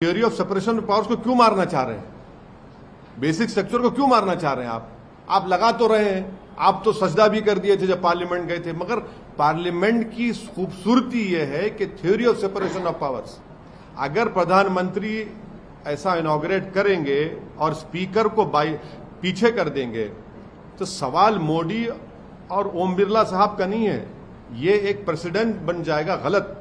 Theory of separation of powers को क्यों मारना चाह रहे हैं? बेसिक स्ट्रक्चर को क्यों मारना चाह रहे हैं आप लगा तो रहे हैं। आप तो सजदा भी कर दिए थे जब पार्लियामेंट गए थे, मगर पार्लियामेंट की खूबसूरती यह है कि theory of separation of powers, अगर प्रधानमंत्री ऐसा इनॉग्रेट करेंगे और स्पीकर को पीछे कर देंगे तो सवाल मोदी और ओम बिरला साहब का नहीं है, ये एक प्रेसिडेंट बन जाएगा गलत,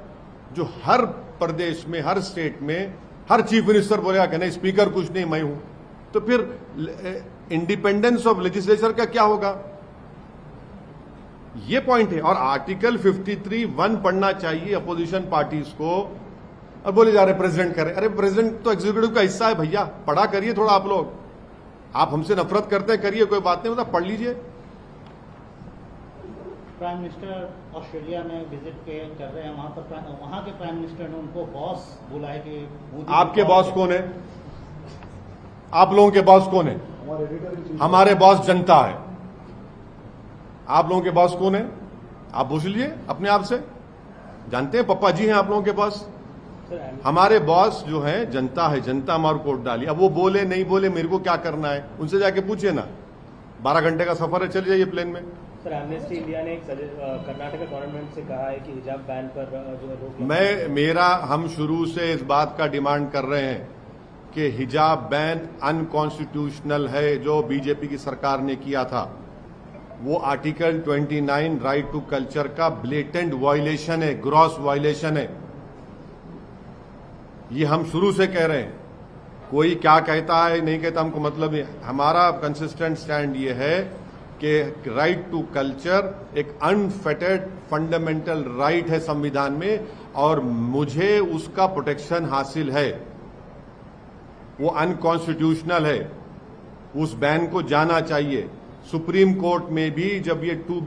जो हर प्रदेश में, हर स्टेट में हर चीफ मिनिस्टर बोलेगा कि नहीं स्पीकर कुछ नहीं, मैं हूं। तो फिर इंडिपेंडेंस ऑफ लेजिस्लेचर का क्या होगा? ये पॉइंट है। और आर्टिकल 53(1) पढ़ना चाहिए अपोजिशन पार्टीज को, और बोले जा रहे प्रेसिडेंट करे। अरे प्रेसिडेंट तो एग्जीक्यूटिव का हिस्सा है भैया, पढ़ा करिए थोड़ा आप लोग। आप हमसे नफरत करते हैं, करिए, कोई बात नहीं, मतलब पढ़ लीजिए। प्राइम मिनिस्टर ऑस्ट्रेलिया में विजिट कर रहे हैं, वहां के प्राइम मिनिस्टर ने उनको बॉस बोला है कि आपके बॉस कौन है? आप लोगों के बॉस कौन है? हमारे बॉस जनता है। आप लोगों के बॉस कौन है? आप पूछ लीजिए अपने आप से। जानते हैं पप्पा जी हैं आप लोगों के बॉस। हमारे बॉस जो है जनता है, जनता हमारे कोर्ट डाली। अब वो बोले नहीं बोले, मेरे को क्या करना है? उनसे जाके पूछिए ना। 12 घंटे का सफर है, चले जाइए प्लेन में। सर, एमनेस्टी इंडिया ने कर्नाटक गवर्नमेंट से कहा है कि हिजाब बैन पर जो रोक हम शुरू से इस बात का डिमांड कर रहे हैं कि हिजाब बैन अनकॉन्स्टिट्यूशनल है, जो बीजेपी की सरकार ने किया था। वो आर्टिकल 29 राइट टू कल्चर का ब्लेटेंट वायलेशन है, ग्रॉस वायलेशन है। ये हम शुरू से कह रहे हैं। कोई क्या कहता है नहीं कहता हमको मतलब नहीं। हमारा कंसिस्टेंट स्टैंड ये है कि राइट टू कल्चर एक अनफेटेड फंडामेंटल राइट है संविधान में, और मुझे उसका प्रोटेक्शन हासिल है। वो अनकॉन्स्टिट्यूशनल है, उस बैन को जाना चाहिए। सुप्रीम कोर्ट में भी जब ये 2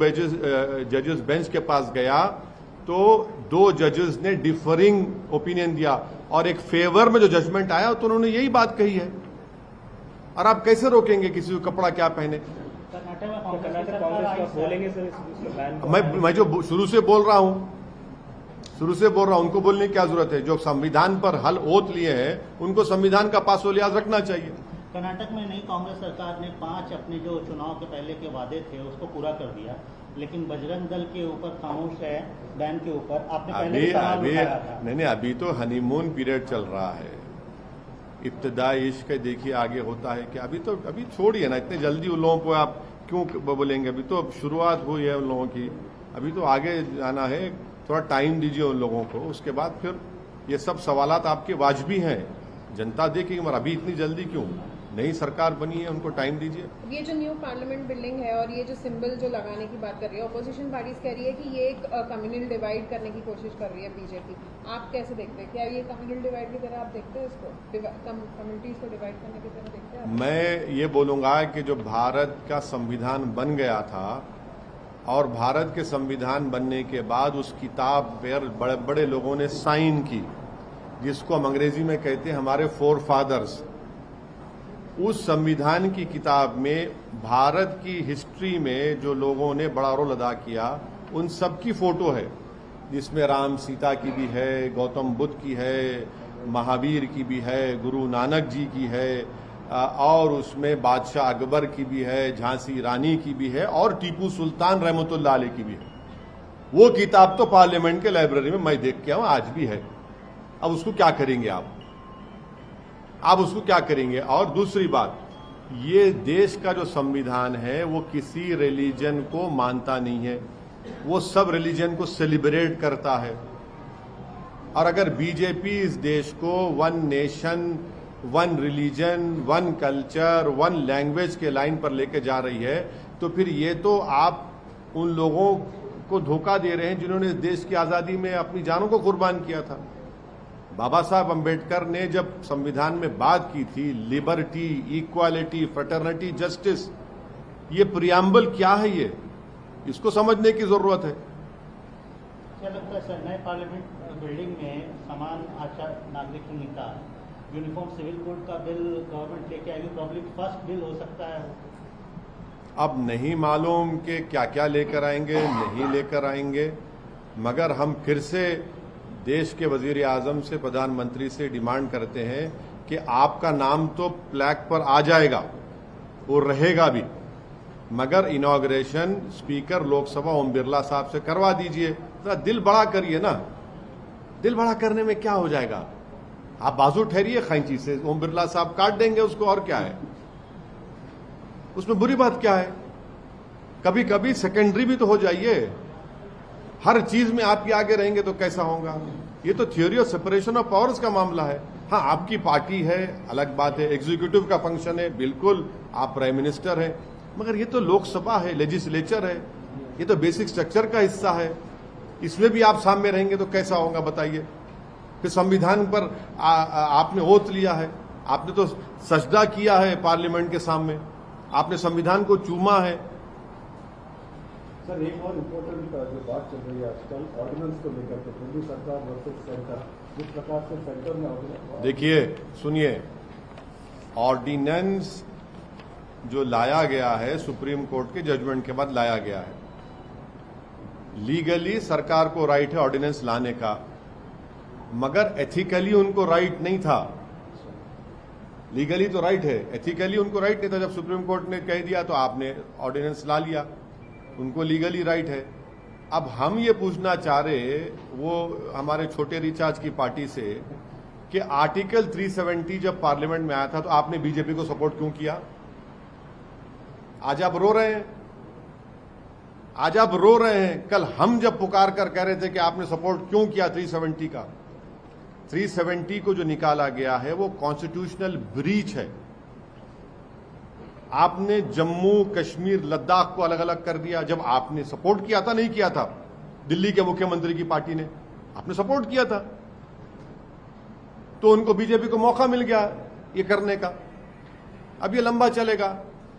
जजेस बेंच के पास गया तो 2 जजेस ने डिफरिंग ओपिनियन दिया, और एक फेवर में जो जजमेंट आया तो उन्होंने यही बात कही है। और आप कैसे रोकेंगे किसी को कपड़ा क्या पहने? कर्नाटक कांग्रेस बोलेंगे सर इसको बैन? मैं जो शुरू से बोल रहा हूं, उनको बोलने की क्या जरूरत है? जो संविधान पर हल ओत लिए हैं उनको संविधान का पासो लिहाज रखना चाहिए। कर्नाटक में नई कांग्रेस सरकार ने 5 अपने जो चुनाव के पहले के वादे थे उसको पूरा कर दिया, लेकिन बजरंग दल के ऊपर खामोश है बैन के ऊपर। आपने पहले भी सवाल उठाया था। नहीं, अभी तो हनीमून पीरियड चल रहा है। इब्तिदाई इश्क देखिए आगे होता है क्या? अभी छोड़िए ना, इतने जल्दी उन लोगों को आप क्यों बोलेंगे? अभी तो शुरुआत हुई है उन लोगों की, अभी तो आगे जाना है। थोड़ा टाइम दीजिए उन लोगों को, उसके बाद फिर ये सब सवालात आपके वाजबी हैं, जनता देखेगी। मगर अभी इतनी जल्दी क्यों? नई सरकार बनी है, उनको टाइम दीजिए। ये जो न्यू पार्लियामेंट बिल्डिंग है और ये जो सिंबल जो लगाने की बात कर रही है, ऑपोजिशन पार्टीज कह रही है कि ये एक कम्युनल डिवाइड करने की कोशिश कर रही है बीजेपी। आप कैसे देखते हैं? क्या ये कम्युनल डिवाइड की तरह आप देखते हैं इसको? कम्युनिटीज को डिवाइड करने की तरह देखते हैं? मैं ये बोलूंगा कि जो भारत का संविधान बन गया था, और भारत के संविधान बनने के बाद उस किताब पर बड़े बड़े लोगों ने साइन की, जिसको हम अंग्रेजी में कहते हैं हमारे फोर फादर्स। उस संविधान की किताब में भारत की हिस्ट्री में जो लोगों ने बड़ा रोल अदा किया, उन सब की फोटो है, जिसमें राम सीता की भी है, गौतम बुद्ध की है, महावीर की भी है, गुरु नानक जी की है, और उसमें बादशाह अकबर की भी है, झांसी रानी की भी है, और टीपू सुल्तान रहमतुल्लाह अलैह की भी है। वो किताब तो पार्लियामेंट के लाइब्रेरी में मैं देख के आऊं, आज भी है। अब उसको क्या करेंगे आप उसको क्या करेंगे? और दूसरी बात, ये देश का जो संविधान है वो किसी रिलीजन को मानता नहीं है, वो सब रिलीजन को सेलिब्रेट करता है। और अगर बीजेपी इस देश को 1 नेशन 1 रिलीजन 1 कल्चर 1 लैंग्वेज के लाइन पर लेके जा रही है, तो फिर ये तो आप उन लोगों को धोखा दे रहे हैं जिन्होंने इस देश की आजादी में अपनी जानों को कुर्बान किया था। बाबा साहब अंबेडकर ने जब संविधान में बात की थी, लिबर्टी, इक्वालिटी, फ्रेटर्निटी, जस्टिस, ये प्रियम्बल क्या है? ये इसको समझने की जरूरत है। क्या लगता है सर, नए पार्लियामेंट बिल्डिंग में समान आचार नागरिक संहिता, यूनिफॉर्म सिविल कोड का बिल गवर्नमेंट लेके आएगी? प्रॉब्ली फर्स्ट बिल हो सकता है। अब नहीं मालूम कि क्या क्या लेकर आएंगे, नहीं लेकर आएंगे, मगर हम फिर से देश के वजीर आजम से, प्रधानमंत्री से डिमांड करते हैं कि आपका नाम तो प्लैक पर आ जाएगा और रहेगा भी, मगर इनॉग्रेशन स्पीकर लोकसभा ओम बिरला साहब से करवा दीजिए। जरा दिल बड़ा करिए ना, दिल बड़ा करने में क्या हो जाएगा? आप बाजू ठहरिए खैंची से, ओम बिरला साहब काट देंगे उसको, और क्या है उसमें बुरी बात क्या है? कभी कभी सेकेंडरी भी तो हो जाइए। हर चीज में आपके आगे रहेंगे तो कैसा होगा? ये तो theory of separation of powers का मामला है। हाँ, आपकी पार्टी है, अलग बात है, एग्जीक्यूटिव का फंक्शन है, बिल्कुल आप प्राइम मिनिस्टर हैं, मगर ये तो लोकसभा है, लेजिस्लेचर है, ये तो बेसिक स्ट्रक्चर का हिस्सा है। इसमें भी आप सामने रहेंगे तो कैसा होगा बताइए? फिर संविधान पर आपने ओथ लिया है, आपने तो सजदा किया है पार्लियामेंट के सामने, आपने संविधान को चूमा है। सर, एक और इम्पोर्टेंट जो बात चल रही है आजकल ऑर्डिनेंस को लेकर के, दिल्ली सरकार वर्सेस सेंटर, जिस प्रकार से सेंटर में ऑर्डिनेंस, देखिए सुनिए, ऑर्डिनेंस जो लाया गया है सुप्रीम कोर्ट के जजमेंट के बाद लाया गया है। लीगली सरकार को राइट है ऑर्डिनेंस लाने का, मगर एथिकली उनको राइट नहीं था। लीगली तो राइट है, एथिकली उनको राइट नहीं था। जब सुप्रीम कोर्ट ने कह दिया तो आपने ऑर्डिनेंस ला लिया, उनको लीगली राइट है। अब हम ये पूछना चाह रहे वो हमारे छोटे रिचार्ज की पार्टी से कि आर्टिकल 370 जब पार्लियामेंट में आया था तो आपने बीजेपी को सपोर्ट क्यों किया? आज आप रो रहे हैं, आज आप रो रहे हैं। कल हम जब पुकार कर कह रहे थे कि आपने सपोर्ट क्यों किया 370 का। 370 को जो निकाला गया है वो कॉन्स्टिट्यूशनल ब्रीच है। आपने जम्मू कश्मीर लद्दाख को अलग अलग कर दिया। जब आपने सपोर्ट किया था, नहीं किया था, दिल्ली के मुख्यमंत्री की पार्टी ने, आपने सपोर्ट किया था, तो उनको बीजेपी को मौका मिल गया ये करने का। अब ये लंबा चलेगा।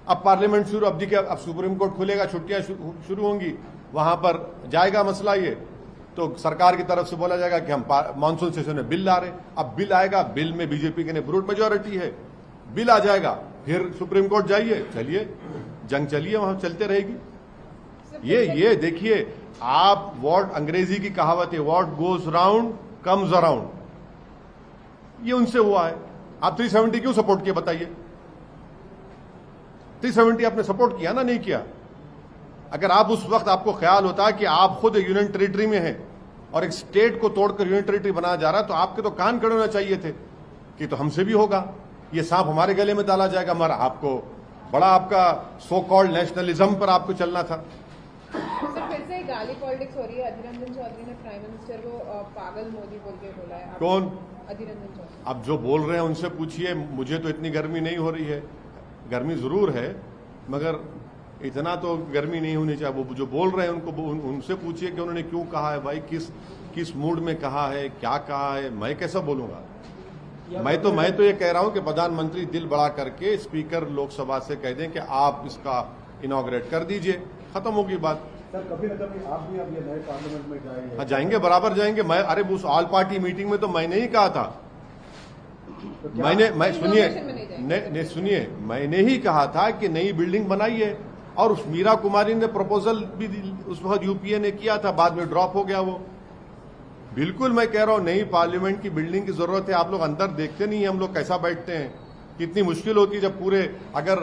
अब पार्लियामेंट शुरू, अब देखिए अब सुप्रीम कोर्ट खुलेगा, छुट्टियां शुरू होंगी, वहां पर जाएगा मसला ये, तो सरकार की तरफ से बोला जाएगा कि हम मानसून सेशन में बिल ला रहे। अब बिल आएगा, बिल में बीजेपी के ब्रूट मेजोरिटी है, बिल आ जाएगा, फिर सुप्रीम कोर्ट जाइए, चलिए जंग चलिए, वहां चलते रहेगी। ये देखिए, आप व्हाट, अंग्रेजी की कहावत है, what goes round comes around, ये उनसे हुआ है। आप 370 क्यों सपोर्ट किया बताइए? 370 आपने सपोर्ट किया ना, नहीं किया? अगर आप उस वक्त आपको ख्याल होता कि आप खुद एक यूनियन टेरिटरी में हैं और एक स्टेट को तोड़कर यूनियन टेरिटरी बनाया जा रहा है, तो आपके तो कान खड़े होना चाहिए थे कि तो हमसे भी होगा, ये सांप हमारे गले में डाला जाएगा। मगर आपको बड़ा, आपका सो कॉल्ड नेशनलिज्म पर आपको चलना था। सर, फिर से गाली पॉलिटिक्स हो रही है। अधीर रंजन चौधरी ने प्राइम मिनिस्टर को पागल मोदी बोल के बोला है। कौन? अधीर रंजन चौधरी। अब जो बोल रहे हैं उनसे पूछिए। मुझे तो इतनी गर्मी नहीं हो रही है, गर्मी जरूर है, मगर इतना तो गर्मी नहीं होनी चाहिए। वो जो बोल रहे हैं उनको उनसे पूछिए कि उन्होंने क्यों कहा है, भाई किस मूड में कहा है, क्या कहा है। मैं कैसा बोलूंगा? मैं तो ये कह रहा हूं कि प्रधानमंत्री दिल बड़ा करके स्पीकर लोकसभा से कह दें कि आप इसका इनॉग्रेट कर दीजिए, खत्म होगी बात। सर, कभी न कभी आप भी अब ये नए पार्लियामेंट में जाएंगे? हाँ, जाएंगे, बराबर जाएंगे। मैं, अरे उस ऑल पार्टी मीटिंग में तो मैंने ही कहा था, सुनिए, मैंने ही कहा था कि नई बिल्डिंग बनाइए। और उस मीरा कुमारी ने प्रपोजल भी उस वक्त यूपीए ने किया था, बाद में ड्रॉप हो गया वो। बिल्कुल मैं कह रहा हूं, नई पार्लियामेंट की बिल्डिंग की जरूरत है। आप लोग अंदर देखते नहीं है हम लोग कैसा बैठते हैं, कितनी मुश्किल होती है जब पूरे, अगर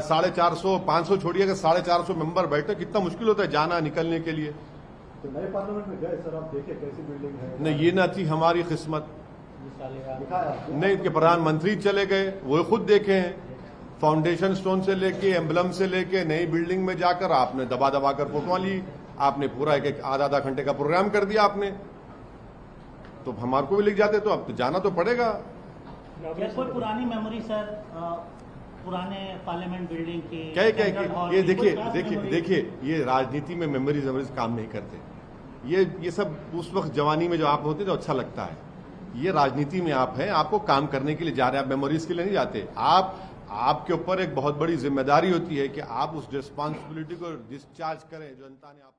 450, 500 छोड़िए, अगर 450 मेंबर बैठे, कितना मुश्किल होता है जाना निकलने के लिए। तो नए पार्लियामेंट में गए सर, आप देखे कैसी बिल्डिंग है? नहीं, ये ना थी हमारी किस्मत, नहीं कि प्रधानमंत्री चले गए, वो खुद देखे हैं, फाउंडेशन स्टोन से लेके, एम्बलम से लेके, नई बिल्डिंग में जाकर आपने दबा दबा कर फोटो ली, आपने पूरा एक आधा घंटे का प्रोग्राम कर दिया आपने। तो हमारे को भी लिख जाते, तो अब तो जाना तो पड़ेगा। कोई पुरानी मेमोरी सर, पुराने पार्लियामेंट बिल्डिंग की, क्या ये देखिए, ये राजनीति में मेमोरीज काम नहीं करते। ये सब उस वक्त जवानी में जो आप होते तो अच्छा लगता है। ये राजनीति में आप हैं, आपको काम करने के लिए जा रहे हैं, आप मेमोरीज के लिए नहीं जाते। आपके ऊपर एक बहुत बड़ी जिम्मेदारी होती है कि आप उस रिस्पॉन्सिबिलिटी को डिस्चार्ज करें जो जनता ने आप